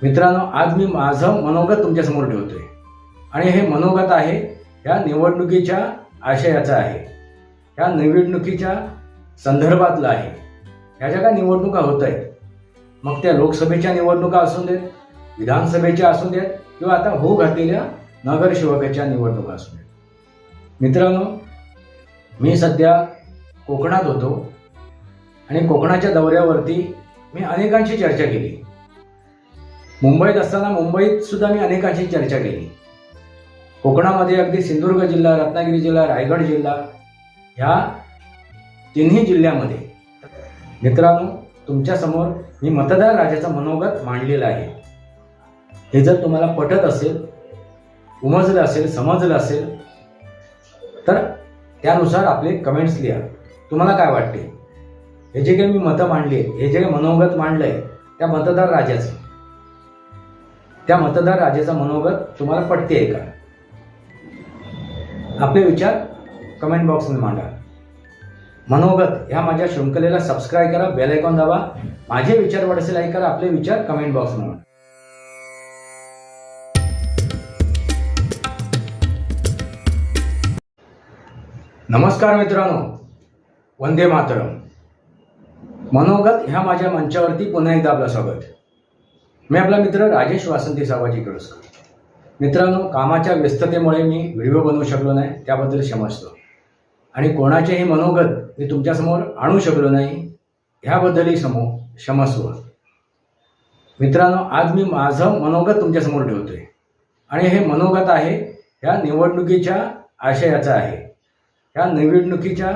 मित्रांनो, आज मी माझं मनोगत तुमच्यासमोर ठेवतोय आणि हे मनोगत आहे या निवडणुकीच्या आशयाचं आहे, या निवडणुकीच्या संदर्भातलं आहे. ह्या ज्या काय निवडणुका होत आहेत, मग त्या लोकसभेच्या निवडणुका असू देत, विधानसभेच्या असू देत किंवा आता होऊ घातलेल्या नगरसेवकाच्या निवडणुका असू देत. मित्रांनो, मी सध्या कोकणात होतो आणि कोकणाच्या दौऱ्यावरती मी अनेकांशी चर्चा केली. मुंबईत असताना मुंबईत सुद्धा मी अनेकांशी चर्चा केली. कोकणामध्ये अगदी सिंधुदुर्ग जिल्हा, रत्नागिरी जिल्हा, रायगड जिल्हा ह्या तिन्ही जिल्ह्यामध्ये मित्रांनो तुमच्यासमोर मी मतदार राजाचं मनोगत मांडलेलं आहे. हे जर तुम्हाला पटत असेल, उमजलं असेल, समजलं असेल तर त्यानुसार आपले कमेंट्स लिहा. तुम्हाला काय वाटते? हे जे काही मी मतं मांडली, हे जे काही मनोगत मांडलंय त्या मतदार राजाचं मनोगत तुम्हाला पटते का? आपले विचार कमेंट बॉक्समध्ये मांडा. मनोगत ह्या माझ्या शृंखलेला सबस्क्राईब करा, बेल आयकॉन दाबा, माझे विचार वाढसे लाईक करा, आपले विचार कमेंट बॉक्समध्ये मांडा. नमस्कार मित्रांनो, वंदे मातरम. मनोगत ह्या माझ्या मंचावरती पुन्हा एकदा आपलं स्वागत. मी आपला मित्र राजेश वासंती सावाजी कडसकर. मित्रांनो, कामाच्या व्यस्ततेमुळे मी व्हिडिओ बनवू शकलो नाही, त्याबद्दल क्षमस्व. आणि कोणाचेही मनोगत मी तुमच्यासमोर आणू शकलो नाही, ह्याबद्दलही क्षमस्व. मित्रांनो, आज मी माझं मनोगत तुमच्यासमोर ठेवतोय आणि हे मनोगत आहे ह्या निवडणुकीच्या आशयाचं आहे, ह्या निवडणुकीच्या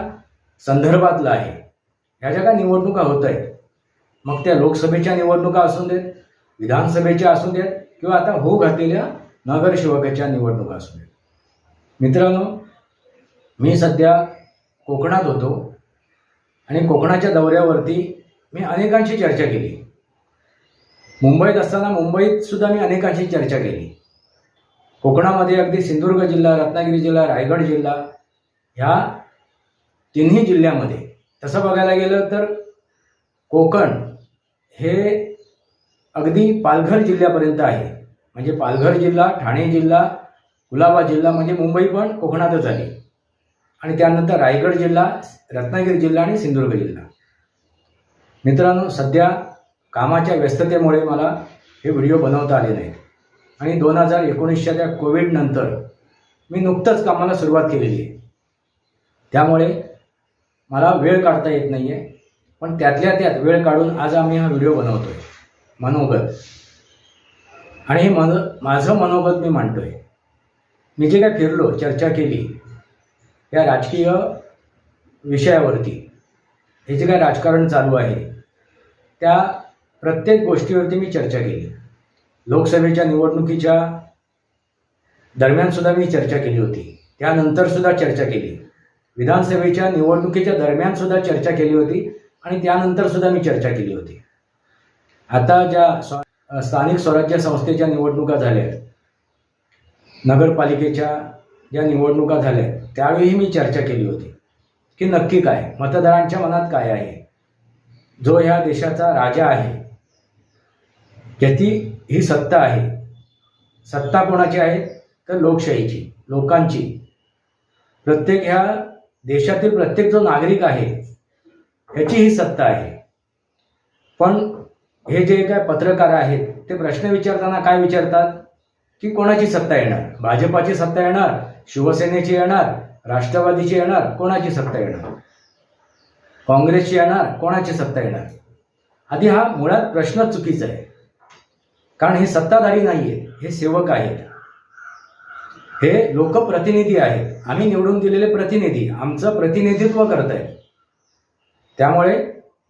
संदर्भातलं आहे. ह्या ज्या काय निवडणुका होत आहेत, मग त्या लोकसभेच्या निवडणुका असू देत, विधानसभेच्या असू देत किंवा आता होऊ घातलेल्या नगरसेवकाच्या निवडणुका असू देत. मित्रांनो, मी सध्या कोकणात होतो आणि कोकणाच्या दौऱ्यावरती मी अनेकांशी चर्चा केली. मुंबईत असताना मुंबईत सुद्धा मी अनेकांशी चर्चा केली. कोकणामध्ये अगदी सिंधुदुर्ग जिल्हा, रत्नागिरी जिल्हा, रायगड जिल्हा ह्या तिन्ही जिल्ह्यामध्ये तसं बघायला गेलं तर कोकण हे अगदी पालघर जिल्ह्यापर्यंत आहे. म्हणजे पालघर जिल्हा, ठाणे जिल्हा, कुलाबा जिल्हा म्हणजे मुंबई पण कोकणातच आली. आणि त्यानंतर रायगड जिल्हा, रत्नागिरी जिल्हा आणि सिंधुदुर्ग जिल्हा. मित्रांनो, सध्या कामाच्या व्यस्ततेमुळे मला हे व्हिडिओ बनवता आले नाहीत आणि 2019च्या त्या कोविडनंतर मी नुकतंच कामाला सुरुवात केलेली आहे. त्यामुळे मला वेळ काढता येत नाही आहे, पण त्यातल्या त्यात वेळ काढून आज आम्ही हा व्हिडिओ बनवतोय मनोगत. आणि हे माझं मनोगत मी मांडतोय. मी जे काय फिरलो, चर्चा केली या राजकीय विषयावरती, हे जे काय राजकारण चालू आहे त्या प्रत्येक गोष्टीवरती मी चर्चा केली. लोकसभेच्या निवडणुकीच्या दरम्यानसुद्धा मी चर्चा केली होती, त्यानंतरसुद्धा चर्चा केली. विधानसभेच्या निवडणुकीच्या दरम्यानसुद्धा चर्चा केली होती आणि त्यानंतरसुद्धा मी चर्चा केली होती. आता ज्या स्थानिक स्वराज्य संस्थेच्या निवडणुका झाल्या, नगरपालिकेच्या ज्या निवडणुका झाल्या, त्यावेळीही मी चर्चा केली होती की नक्की काय मतदारांच्या मनात काय आहे. जो ह्या देशाचा राजा आहे, ज्याची ही सत्ता आहे, सत्ता कोणाची आहे तर लोकशाहीची, लोकांची. प्रत्येक ह्या देशातील प्रत्येक जो नागरिक आहे ह्याची ही सत्ता आहे. पण हे जे काय पत्रकार आहेत ते प्रश्न विचारताना काय विचारतात की कोणाची सत्ता येणार? भाजपाची सत्ता येणार, शिवसेनेची येणार, राष्ट्रवादीची येणार, कोणाची सत्ता येणार? काँग्रेसची येणार, कोणाची सत्ता येणार? आधी हा मुळात प्रश्न चुकीचा आहे. कारण हे सत्ताधारी नाही आहेत, हे सेवक आहेत, हे लोकप्रतिनिधी आहेत. आम्ही निवडून दिलेले प्रतिनिधी आमचं प्रतिनिधित्व करत आहेत. त्यामुळे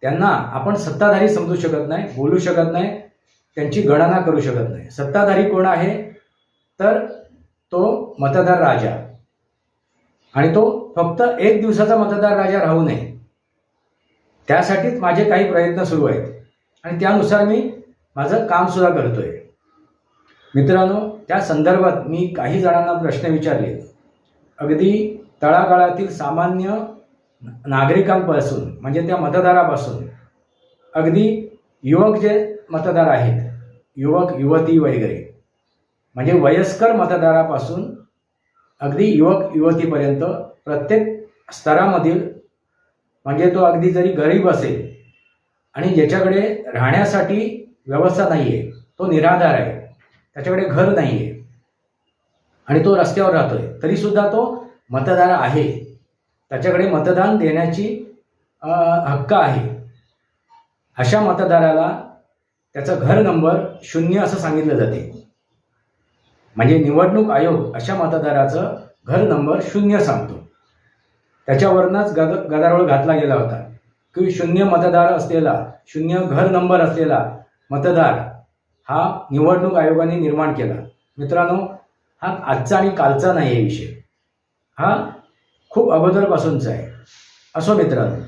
त्यांना आपण सत्ताधारी समजू शकत नाही, बोलू शकत नाही, त्यांची गणना करू शकत नाही. सत्ताधारी कोण आहे तर तो मतदार राजा. आणि तो फक्त एक दिवसाचा मतदार राजा राहू नये, त्यासाठीच माझे काही प्रयत्न सुरू आहेत आणि त्यानुसार मी माझं कामसुद्धा करतोय. मित्रांनो, त्या संदर्भात मी काही जणांना प्रश्न विचारले. अगदी तळागाळातील सामान्य नागरिकांपासून म्हणजे त्या मतदारापासून अगदी युवक जे मतदार आहेत युवक युवती वगैरे, म्हणजे वयस्कर मतदारापासून अगदी युवक युवतीपर्यंत प्रत्येक स्तरामधील, म्हणजे तो अगदी जरी गरीब असेल आणि ज्याच्याकडे राहण्यासाठी व्यवस्था नाही आहे, तो निराधार आहे, त्याच्याकडे घर नाही आहे आणि तो रस्त्यावर राहतोय, तरीसुद्धा तो मतदार आहे, त्याच्याकडे मतदान देण्याची हक्क आहे. अशा मतदाराला त्याचा घर नंबर 0 असं सांगितलं जाते. म्हणजे निवडणूक आयोग अशा मतदाराचं घर नंबर 0 सांगतो. त्याच्यावरनंच गदारोळ घातला गेला होता की 0 मतदार असलेला, 0 घर नंबर असलेला मतदार हा निवडणूक आयोगाने निर्माण केला. मित्रांनो, हा आजचा आणि कालचा नाही आहे विषय, हा खूप अगोदरपासूनचा आहे. असो मित्रांनो,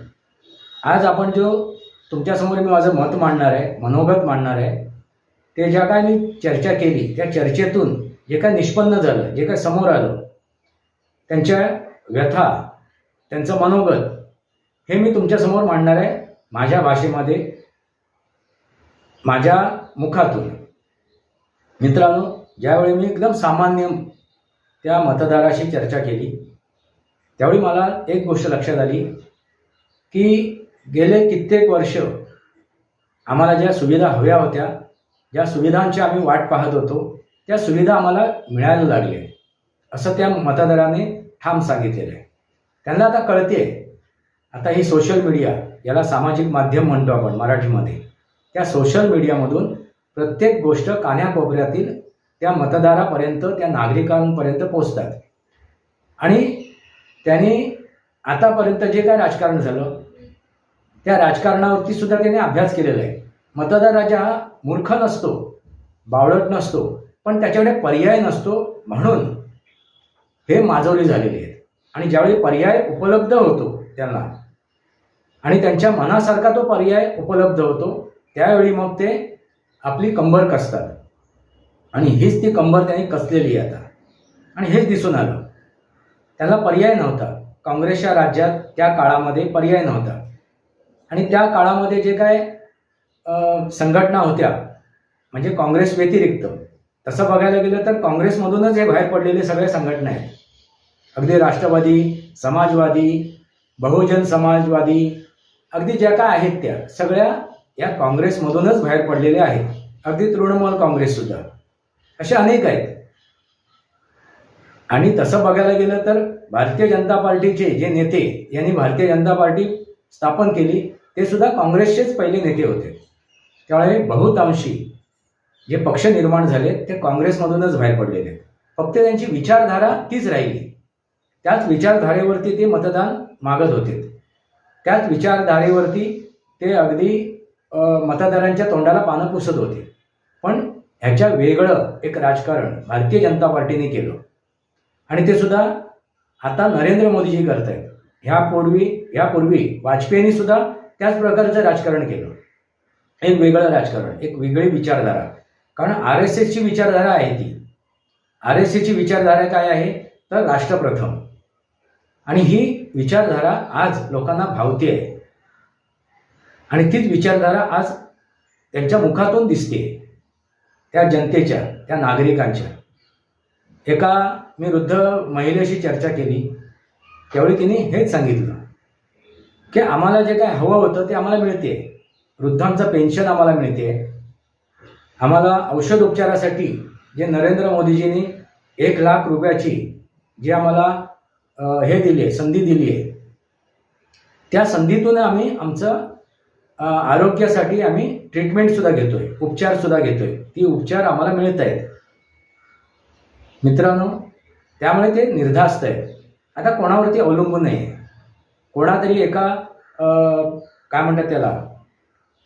आज आपण जो तुमच्यासमोर मी माझं मत मांडणार आहे, मनोगत मांडणार आहे, ते ज्या काय मी चर्चा केली त्या चर्चेतून जे काय निष्पन्न झालं, जे काय समोर आलं, त्यांच्या व्यथा, त्यांचं मनोगत हे मी तुमच्यासमोर मांडणार आहे माझ्या भाषेमध्ये, माझ्या मुखातून. मित्रांनो, ज्यावेळी मी एकदम सामान्य त्या मतदाराशी चर्चा केली त्यावेळी मला एक गोष्ट लक्षात आली की गेले कित्येक वर्ष आम्हाला ज्या सुविधा हव्या होत्या, ज्या सुविधांची आम्ही वाट पाहत होतो, त्या सुविधा आम्हाला मिळायला लागल्या असं त्या मतदाराने ठाम सांगितलेलं आहे. त्यांना आता कळते, आता ही सोशल मीडिया, याला सामाजिक माध्यम म्हणतो आपण मराठीमध्ये, त्या सोशल मीडियामधून प्रत्येक गोष्ट कान्याकोपऱ्यातील त्या मतदारापर्यंत, त्या नागरिकांपर्यंत पोचतात. आणि त्यांनी आतापर्यंत जे काय राजकारण झालं त्या राजकारणावरती सुद्धा त्याने अभ्यास केलेला आहे. मतदार राजा हा मूर्ख नसतो, बावळट नसतो, पण त्याच्याकडे पर्याय नसतो, म्हणून हे माजवले झालेले आहेत. आणि ज्यावेळी पर्याय उपलब्ध होतो त्यांना आणि त्यांच्या मनासारखा तो पर्याय उपलब्ध होतो, त्यावेळी मग ते आपली कंबर कसतात. आणि हीच ती कंबर त्यांनी कसलेली आहे आता. आणि हेच दिसून आलं, त्याला पर्याय नव्हता. काँग्रेसच्या राज्यात त्या काळामध्ये पर्याय नव्हता. आणि त्या काळामध्ये जे काय संघटना होत्या, म्हणजे काँग्रेस व्यतिरिक्त, तसं बघायला गेलं तर काँग्रेसमधूनच हे बाहेर पडलेले सगळ्या संघटना आहेत. अगदी राष्ट्रवादी, समाजवादी, बहुजन समाजवादी, अगदी ज्या काय आहेत त्या सगळ्या या काँग्रेसमधूनच बाहेर पडलेल्या आहेत. अगदी तृणमूल काँग्रेससुद्धा, असे अनेक आहेत. आणि तसं बघायला गेलं तर भारतीय जनता पार्टीचे जे नेते, यांनी भारतीय जनता पार्टी स्थापन केली, ते सुद्धा काँग्रेसचेच पहिले नेते होते. त्यामुळे बहुतांशी जे पक्ष निर्माण झाले ते काँग्रेसमधूनच बाहेर पडलेले आहेत. फक्त त्यांची विचारधारा तीच राहिली. त्याच विचारधारेवरती ते मतदान मागत होते. त्याच विचारधारेवरती ते अगदी मतदारांच्या तोंडाला पानं पुसत होते. पण ह्याच्या वेगळं एक राजकारण भारतीय जनता पार्टीने केलं. आणि ते सुद्धा आता नरेंद्र मोदीजी करत आहेत. ह्यापूर्वी वाजपेयींनी सुद्धा त्याच प्रकारचं राजकारण केलं. एक वेगळं राजकारण, एक वेगळी विचारधारा. कारण RSSची विचारधारा आहे ती. RSSची विचारधारा काय आहे तर राष्ट्रप्रथम. आणि ही विचारधारा आज लोकांना भावते आहे. आणि तीच विचारधारा आज त्यांच्या मुखातून दिसते, त्या जनतेच्या, त्या नागरिकांच्या. एका मी वृद्ध महिलेशी चर्चा केली त्यावेळी तिने हेच सांगितलं की आम्हाला जे काय हवं होतं ते आम्हाला मिळते. वृद्धांचं पेन्शन आम्हाला मिळते. आम्हाला औषध उपचारासाठी जे नरेंद्र मोदीजींनी 1 लाख रुपयाची जी आम्हाला हे दिली आहे, संधी दिली आहे, त्या संधीतून आम्ही आमचं आरोग्यासाठी आम्ही ट्रीटमेंटसुद्धा घेतोय, उपचारसुद्धा घेतोय. ती उपचार आम्हाला मिळत आहेत. मित्रांनो, त्यामुळे ते निर्धास्त आहे. आता कोणावरती अवलंबून नाही आहे. कोणातरी एका काय म्हणतात त्याला,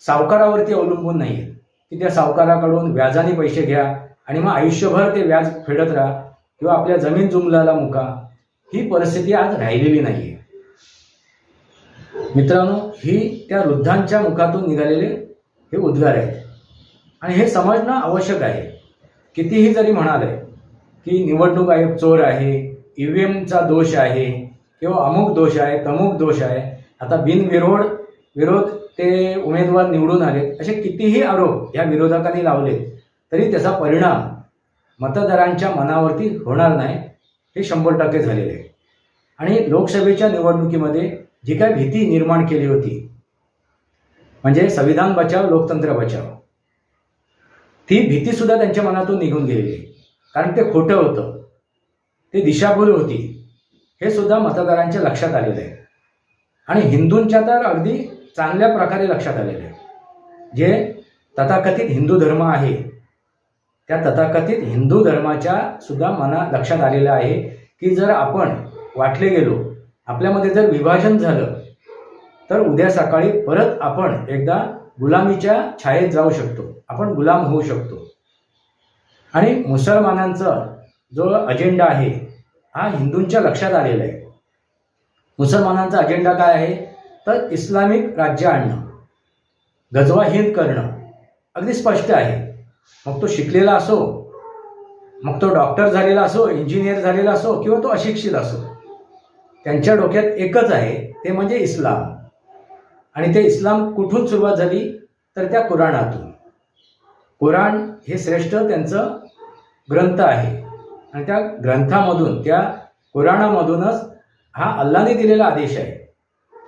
सावकारावरती अवलंबून नाही आहे की त्या सावकाराकडून व्याजाने पैसे घ्या आणि मग आयुष्यभर ते व्याज फेडत राहा किंवा आपल्या जमीन जुमलाला मुका. ही परिस्थिती आज राहिलेली नाही आहे. मित्रांनो, ही त्या वृद्धांच्या मुखातून निघालेले हे उद्गार आहेत. आणि हे समजणं आवश्यक आहे. कितीही जरी म्हणाले की निवडणूक आयोग चोर आहे, EVMचा दोष आहे किंवा अमुक दोष आहे, तमुक दोष आहे, आता बिनविरोध ते उमेदवार निवडून आलेत, असे कितीही आरोप या विरोधकांनी लावलेत, तरी त्याचा परिणाम मतदारांच्या मनावरती होणार नाही हे 100% झालेले आहे. आणि लोकसभेच्या निवडणुकीमध्ये जी काय भीती निर्माण केली होती, म्हणजे संविधान बचाव लोकतंत्र बचाव, ती भीतीसुद्धा त्यांच्या मनातून निघून गेलेली आहे. कारण ते खोटं होतं, ते दिशाभूल होती, हे सुद्धा मतदारांच्या लक्षात आलेलं आहे. आणि हिंदूंच्या तर अगदी चांगल्या प्रकारे लक्षात आलेलं आहे. जे तथाकथित हिंदू धर्म आहे, त्या तथाकथित हिंदू धर्माच्या सुद्धा लक्षात आलेलं आहे की जर आपण वाटले गेलो, आपल्यामध्ये जर विभाजन झालं, तर उद्या सकाळी परत आपण एकदा गुलामीच्या छायेत जाऊ शकतो, आपण गुलाम होऊ शकतो. आणि मुसलमानांचा जो अजेंडा आहे हा हिंदूंच्या लक्षात आलेला आहे. मुसलमानांचा अजेंडा काय आहे, तर इस्लामिक राज्य आणणं, गजवा हिंद करणं, अगदी स्पष्ट आहे. मग तो शिकलेला असो, मग तो डॉक्टर झालेला असो, इंजिनियर झालेला असो, किंवा तो अशिक्षित असो, त्यांच्या डोक्यात एकच आहे, ते म्हणजे इस्लाम. आणि ते इस्लाम कुठून सुरुवात झाली, तर त्या कुराणातून. कुराण हे श्रेष्ठ त्यांचं ग्रंथ आहे. आणि त्या ग्रंथामधून, त्या कुराणामधूनच हा अल्लाने दिलेला आदेश आहे.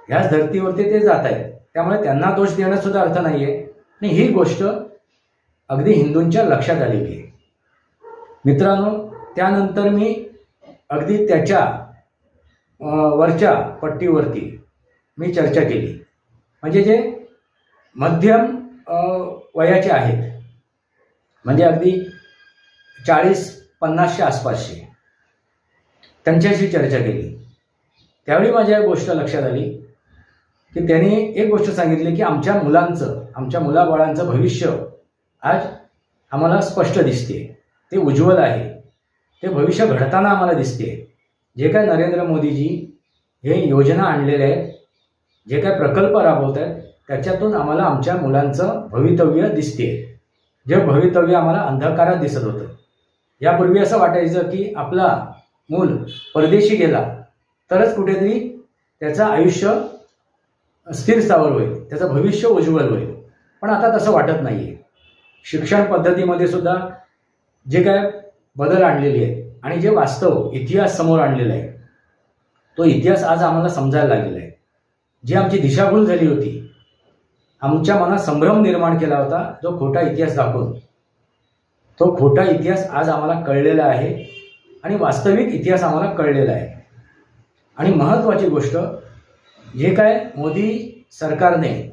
ह्याच धर्तीवरती ते जात आहेत, त्यामुळे त्यांना दोष देण्यात सुद्धा अर्थ नाही आहे. आणि ही गोष्ट अगदी हिंदूंच्या लक्षात आलेली आहे. मित्रांनो, त्यानंतर मी अगदी त्याच्या वरच्या पट्टीवरती मी चर्चा केली. म्हणजे जे मध्यम वयाचे आहेत, म्हणजे अगदी 40-50च्या आसपासचे, त्यांच्याशी चर्चा केली. त्यावेळी माझ्या एक गोष्ट लक्षात आली की त्यांनी एक गोष्ट सांगितली की आमच्या मुलांचं, आमच्या मुलाबाळांचं भविष्य आज आम्हाला स्पष्ट दिसते, ते उज्ज्वल आहे, ते भविष्य घडताना आम्हाला दिसते. जे काय नरेंद्र मोदीजी हे योजना आणलेल्या आहेत, जे काय प्रकल्प राबवत आहेत, त्याच्यातून आम्हाला आमच्या मुलांचं भवितव्य दिसते. जे भवितव्य आम्हाला अंधकारात दिसत होतं. यापूर्वी असं वाटायचं की आपला मूल परदेशी गेला तरच कुठेतरी त्याचं आयुष्य स्थिर स्थावर होईल, त्याचं भविष्य उज्ज्वल होईल. पण आता तसं वाटत नाही आहे. शिक्षण पद्धतीमध्ये सुद्धा जे काय बदल आणलेले आहेत आणि जे वास्तव इतिहास समोर आणलेला आहे, तो इतिहास आज आम्हाला समजायला लागलेला आहे. जी आमची दिशाभूल झाली होती, आमच्या मनात संभ्रम निर्माण केला होता जो खोटा इतिहास दाखवून, तो खोटा इतिहास आज आम्हाला कळलेला आहे आणि वास्तविक इतिहास आम्हाला कळलेला आहे. आणि महत्त्वाची गोष्ट, जे काय मोदी सरकारने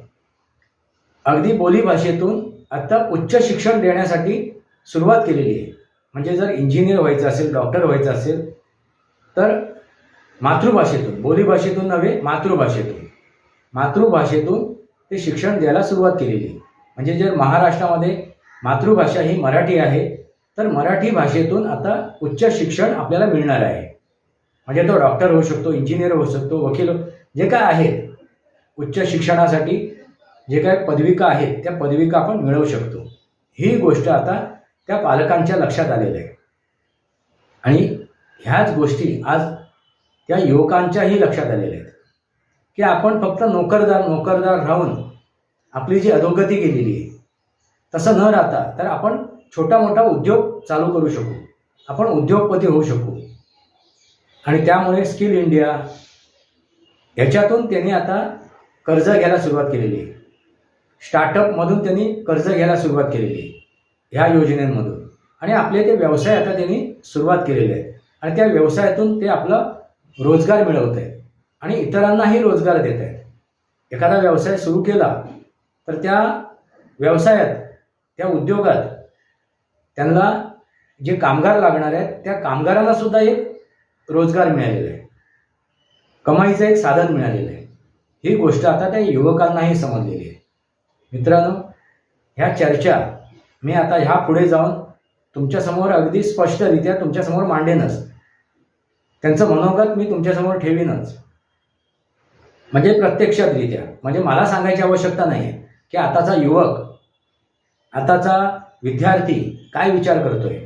अगदी बोलीभाषेतून आता उच्च शिक्षण देण्यासाठी सुरुवात केलेली आहे. म्हणजे जर इंजिनियर व्हायचं असेल, डॉक्टर व्हायचं असेल, तर मातृभाषेतून, बोलीभाषेतून नव्हे, मातृभाषेतून ते शिक्षण द्यायला सुरुवात केलेली आहे. म्हणजे जर महाराष्ट्रामध्ये मातृभाषा ही मराठी आहे, तर मराठी भाषेतून आता उच्च शिक्षण आपल्याला मिळणार आहे. म्हणजे तो डॉक्टर होऊ शकतो, इंजिनियर होऊ शकतो, वकील, जे काय आहेत उच्च शिक्षणासाठी जे काय पदविका आहेत, त्या पदविका आपण मिळवू शकतो. ही गोष्ट आता त्या पालकांच्या लक्षात आलेल्या आहे. आणि ह्याच गोष्टी आज त्या युवकांच्याही लक्षात आलेल्या आहेत की आपण फक्त नोकरदार राहून आपली जी अधोगती गेलेली आहे, तसं न राहता तर आपण छोटा मोठा उद्योग चालू करू शकू, आपण उद्योगपती होऊ शकू. आणि त्यामुळे स्किल इंडिया ह्याच्यातून त्यांनी आता कर्ज घ्यायला सुरुवात केलेली आहे. स्टार्टअपमधून त्यांनी कर्ज घ्यायला सुरुवात केलेली आहे ह्या योजनेमधून. आणि आपले ते व्यवसाय आता त्यांनी सुरुवात केलेले आहेत. आणि त्या व्यवसायातून ते आपला रोजगार मिळवत आहेत आणि इतरांनाही रोजगार देत आहेत. एखादा व्यवसाय सुरू केला तर त्या व्यवसायात, त्या उद्योगात त्यांना जे कामगार लागणार आहेत, त्या कामगारांना सुद्धा एक रोजगार मिळालेला आहे, कमाईचं एक साधन मिळालेलं आहे. ही गोष्ट आता त्या युवकांनाही समजलेली आहे. मित्रांनो, ह्या चर्चा मी आता ह्या पुढे जाऊन तुमच्यासमोर अगदी स्पष्टरित्या तुमच्यासमोर मांडेनच. त्यांचं मनोगत मी तुमच्यासमोर ठेवीनच, म्हणजे प्रत्यक्षरित्या. म्हणजे मला सांगायची आवश्यकता नाही आहे की आताचा युवक, आताचा विद्यार्थी काय विचार करतोय,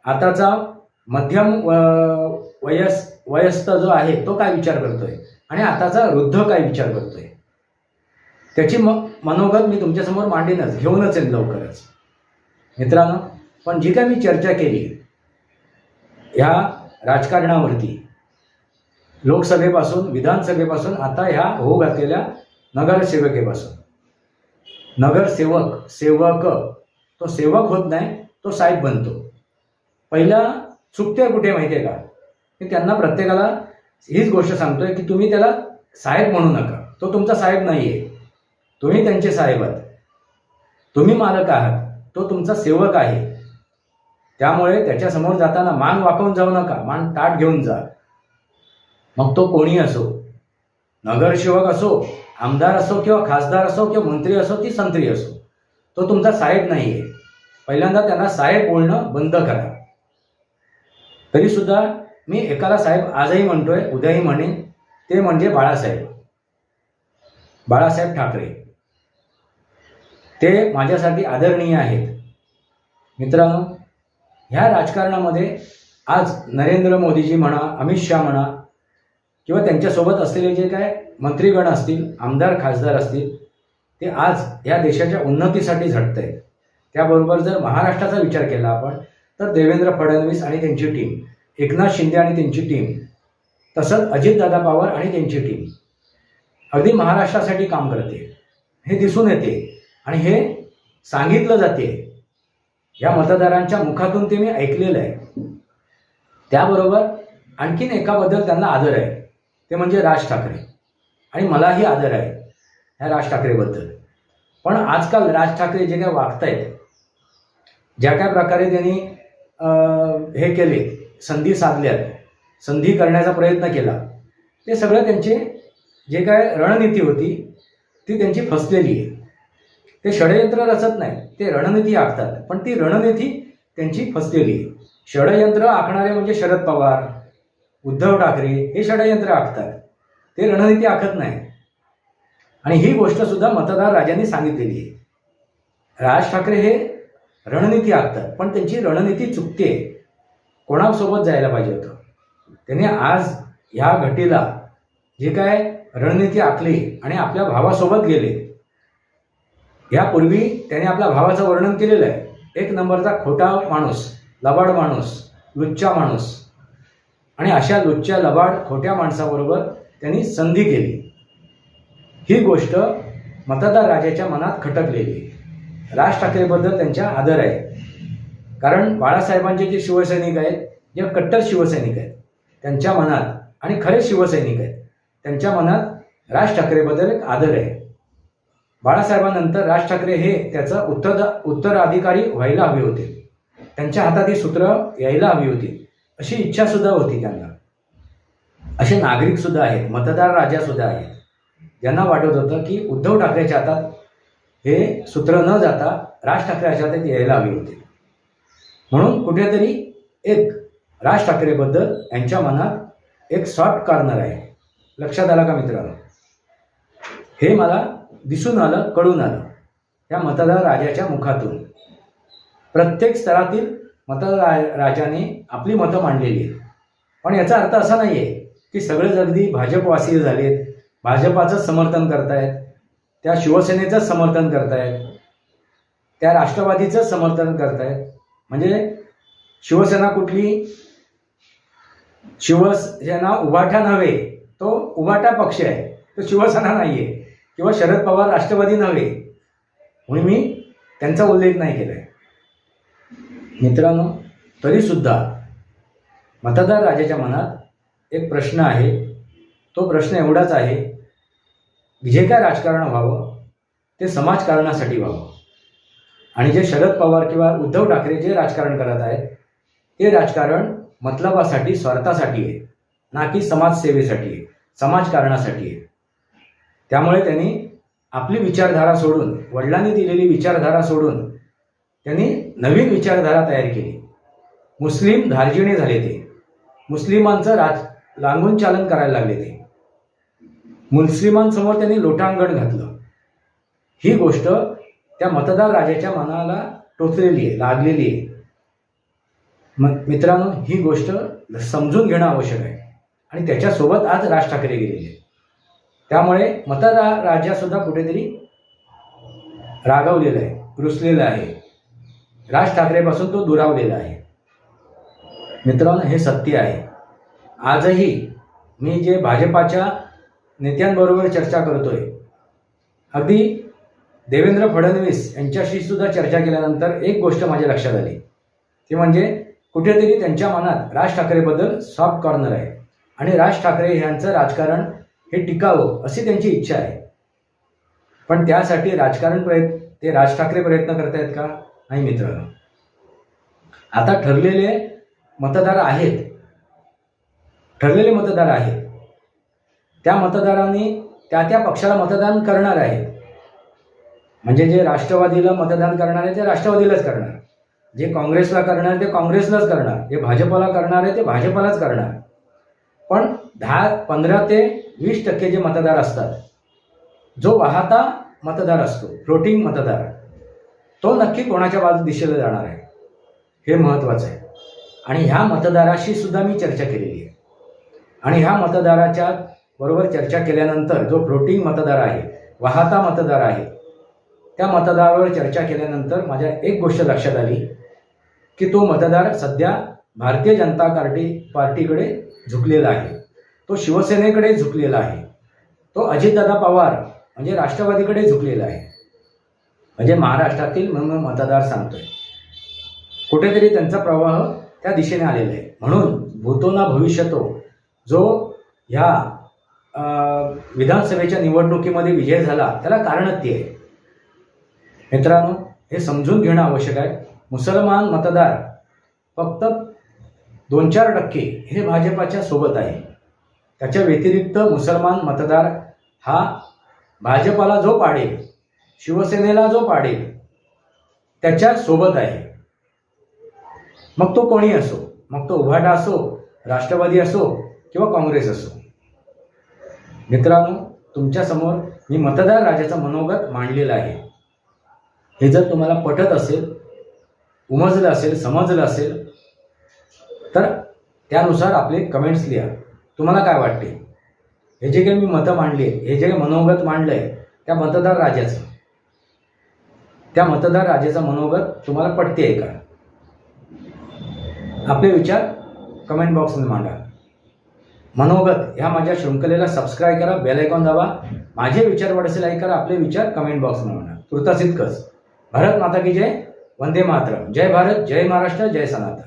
आताचा मध्यम वयस्क जो आहे तो काय विचार करतोय आणि आताचा वृद्ध काय विचार करतोय. त्याची मनोगत मी तुमच्यासमोर मांडेनच, घेऊनच येईल लवकरच. मित्रांनो, पण जी काय मी चर्चा केली ह्या राजकारणावरती, लोकसभेपासून विधानसभेपासून आता ह्या होऊ घातलेल्या नगरसेवकेपासून, नगरसेवक सेवक, तो सेवक होत नाही, तो साहेब बनतो. पहिला चुकते कुठे माहिती आहे का, की त्यांना प्रत्येकाला हीच गोष्ट सांगतोय की तुम्ही त्याला साहेब म्हणू नका. तो तुमचा साहेब नाही आहे, तुम्ही त्यांचे साहेब आहात, तुम्ही मालक आहात, तो तुमचा सेवक आहे. त्यामुळे त्याच्यासमोर जाताना मान वाकवून जाऊ नका, मान ताट घेऊन जा. मग तो कोणी असो, नगरसेवक असो, आमदार असो किंवा खासदार असो किंवा मंत्री असो की संत्री असो, तो तुमचा साहेब नाही आहे. पहिल्यांदा त्यांना साहेब बोलणं बंद करा. तरी सुद्धा मी एकाला साहेब आजही म्हणतोय, उद्याही म्हणेन, ते म्हणजे बाळासाहेब ठाकरे. ते माझ्यासाठी आदरणीय आहेत. मित्रांनो, ह्या राजकारणामध्ये आज नरेंद्र मोदीजी म्हणा, अमित शहा म्हणा किंवा त्यांच्यासोबत असलेले जे काय मंत्रीगण असतील, आमदार खासदार असतील, ते आज या देशाच्या उन्नतीसाठी झटत आहेत. त्याबरोबर जर महाराष्ट्राचा विचार केला आपण, तर देवेंद्र फडणवीस आणि त्यांची टीम, एकनाथ शिंदे आणि त्यांची टीम, तसंच अजितदादा पवार आणि त्यांची टीम अगदी महाराष्ट्रासाठी काम करते, हे दिसून येते आणि हे सांगितलं जाते. या मतदारांच्या मुखातून ते मी ऐकलेलं आहे. त्याबरोबर आणखीन एकाबद्दल त्यांना आदर आहे, ते म्हणजे राज ठाकरे. आणि मलाही आदर आहे ह्या राज ठाकरेबद्दल. पण आजकाल राज ठाकरे जे काय वागतायत, ज्या काय प्रकारे त्यांनी हे केले, संधी साधल्यात, संधी करण्याचा प्रयत्न केला, ते सगळं त्यांचे जे काय रणनीती होती ती त्यांची फसलेली आहे. ते षडयंत्र रचत नाही, ते रणनीती आखतात, पण ती रणनीती त्यांची फसलेली आहे. षडयंत्र आखणारे म्हणजे शरद पवार, उद्धव ठाकरे, हे षडयंत्र आखतात, ते रणनीती आखत नाही. आणि ही गोष्ट सुद्धा मतदार राजांनी सांगितलेली आहे. राज ठाकरे हे रणनीती आखतात, पण त्यांची रणनीती चुकते. कोणासोबत जायला पाहिजे होतं, त्यांनी आज ह्या घटीला जे काय रणनीती आखली आणि आपल्या भावासोबत गेले. यापूर्वी त्याने आपल्या भावाचं वर्णन केलेलं आहे, एक नंबरचा खोटा माणूस, लबाड माणूस, लुच्चा माणूस. आणि अशा लुच्च्या, लबाड, खोट्या माणसाबरोबर त्यांनी संधी केली. ही गोष्ट मतदार राजाच्या मनात खटकलेली. राज ठाकरेबद्दल त्यांच्या आदर आहे, कारण बाळासाहेबांचे जे शिवसैनिक आहेत, जे कट्टर शिवसैनिक आहेत, त्यांच्या मनात, आणि खरे शिवसैनिक आहेत, त्यांच्या मनात राज ठाकरेबद्दल एक आदर आहे. बाळासाहेबांनंतर राज ठाकरे हे त्याचा उत्तराधिकारी व्हायला हवे होते, त्यांच्या हातात ही सूत्र यायला हवी होती, अशी इच्छा सुद्धा होती त्यांना. असे नागरिक सुद्धा आहेत, मतदार राजा सुद्धा आहेत, ज्यांना वाटत होतं की उद्धव ठाकरेच्या हातात हे सूत्र न जाता राज ठाकरेच्या हातात यायला हवी होते. म्हणून कुठेतरी एक राज ठाकरेबद्दल यांच्या मनात एक सॉफ्ट कॉर्नर आहे. लक्षात आलं का मित्रांनो? हे मला दिसून आलं, कळून आलं या मतदार राजाच्या मुखातून. प्रत्येक स्तरातील मतदार राजाने आपली मतं मांडलेली आहेत. पण याचा अर्थ असा नाही आहे की सगळेच अगदी भाजपवासीय झालेत, भाजपाचंच समर्थन करतायत, त्या शिवसेनेचंच समर्थन करतायत, त्या राष्ट्रवादीचंच समर्थन करतायत. म्हणजे शिवसेना कुठली? शिवसेना उभाटा नव्हे, तो उभाटा पक्ष आहे, तो शिवसेना नाही आहे. किंवा शरद पवार राष्ट्रवादी नव्हे, म्हणून मी त्यांचा उल्लेख नाही केला आहे. मित्रांनो, तरीसुद्धा मतदार राजाच्या मनात एक प्रश्न आहे. तो प्रश्न एवढाच आहे, जे काय राजकारण व्हावं ते समाजकारणासाठी व्हावं. आणि जे शरद पवार किंवा उद्धव ठाकरे जे राजकारण करत आहेत, ते राजकारण मतलबासाठी, स्वार्थासाठी आहे, ना की समाजसेवेसाठी आहे, समाजकारणासाठी आहे. त्यामुळे त्यांनी आपली विचारधारा सोडून, वडिलांनी दिलेली विचारधारा सोडून त्यांनी नवीन विचारधारा तयार केली. मुस्लिम धार्जिणे झाले, ते मुस्लिमांचं लांगून चालन करायला लागले, ते मुस्लिमांसमोर त्यांनी लोटांगण घातलं. ही गोष्ट त्या मतदार राजाच्या मनाला टोचलेली आहे, लागलेली आहे. मित्रांनो, ही गोष्ट समजून घेणं आवश्यक आहे. आणि त्याच्यासोबत आज राज ठाकरे गेलेले आहेत. त्यामुळे मतदार राजा सुद्धा कुठेतरी रागावलेला आहे, रुसलेला आहे. राज ठाकरेपासून तो दुरावलेला आहे. मित्रांनो, हे सत्य आहे. आजही मी जे भाजपाच्या नेत्यांबरोबर चर्चा करतोय, अगदी देवेंद्र फडणवीस यांच्याशी सुद्धा चर्चा केल्यानंतर एक गोष्ट माझ्या लक्षात आली, ती म्हणजे कुठेतरी त्यांच्या मनात राज ठाकरेबद्दल सॉफ्ट कॉर्नर आहे आणि राज ठाकरे यांचं राजकारण हे टिकावं अशी त्यांची इच्छा आहे. पण त्यासाठी ते राज ठाकरे प्रयत्न करतायत का? नाही मित्रांनो. आता ठरलेले मतदार आहेत. त्या मतदारांनी त्या पक्षाला मतदान करणार आहेत. म्हणजे जे राष्ट्रवादीला मतदान करणार आहे ते राष्ट्रवादीलाच करणार, जे काँग्रेसला करणार ते काँग्रेसलाच करणार, जे भाजपला करणार आहे ते भाजपलाच करणार. पण 15 ते 20% जे मतदार असतात, जो वाहता मतदार असतो, फ्लोटिंग मतदार, तो नक्की कोणाच्या दिशेला जाणार आहे हे महत्त्वाचं आहे. आणि ह्या मतदाराशी सुद्धा मी चर्चा केलेली आहे. आणि ह्या मतदाराच्या बरोबर चर्चा केल्यानंतर जो फ्लोटिंग मतदार आहे, वाहता मतदार आहे, त्या मतदारावर चर्चा केल्यानंतर माझ्या एक गोष्ट लक्षात आली की तो मतदार सध्या भारतीय जनता पार्टीकडे झुकलेला आहे, तो शिवसेनेकडे झुकलेला आहे, तो अजितदादा पवार म्हणजे राष्ट्रवादीकडे झुकलेला आहे. म्हणजे महाराष्ट्रातील मतदार सांगतोय कुठेतरी त्यांचा प्रवाह त्या दिशेने आलेला आहे. म्हणून भूतो ना भविष्यतो जो ह्या विधानसभेच्या निवडणुकीमध्ये विजय झाला त्याला कारणच ती आहे. मित्रांनो, हे समजून घेणं आवश्यक आहे. मुसलमान मतदार फक्त 2-4% हे भाजपाच्या सोबत आहे. त्याच्या व्यतिरिक्त मुसलमान मतदार हा भाजपाला जो पाडेल, शिवसेनेला जो पाडेल त्याच्या सोबत आहे. मग तो कोणी असो, मग तो उभाटा असो, राष्ट्रवादी असो किंवा काँग्रेस असो. मित्रांनो, तुमच्यासमोर मी मतदार राजाचं मनोगत मांडलेलं आहे. हे जर तुम्हाला पटत असेल, उमजलं असेल, समजलं असेल तर त्यानुसार आपले कमेंट्स लिहा. तुम्हाला काय वाटते? हे जे काही मी मतं मांडली, हे जे काही मनोगत मांडलं आहे त्या मतदार राजाचं मनोगत तुम्हाला पटते आहे का? आपले विचार कमेंट बॉक्समध्ये मांडा. मनोगत ह्या माझ्या शृंखलेला सबस्क्राईब करा, बेल आयकॉन दाबा. माझे विचार वाढसे लाईक करा, आपले विचार कमेंट बॉक्समध्ये मांडा. तुर्तास इतकंच. भारत माता की जय. वंदे मातरम. जय भारत, जय महाराष्ट्र, जय सनातन.